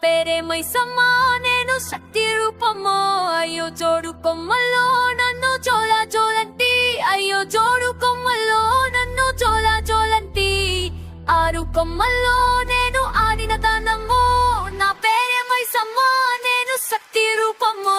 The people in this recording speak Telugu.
పేరే మైసమ్మ నేను శక్తి రూపము అయ్యో జోడు కొమ్మల్లో నన్ను చోళ చోలంటి అయ్యో జోడు కొమ్మల్లో నన్ను చోళ చోలంటి ఆరు కొమ్మల్లో నేను ఆడిన దానము నా పేరే మైసమ్మ నేను శక్తి రూపము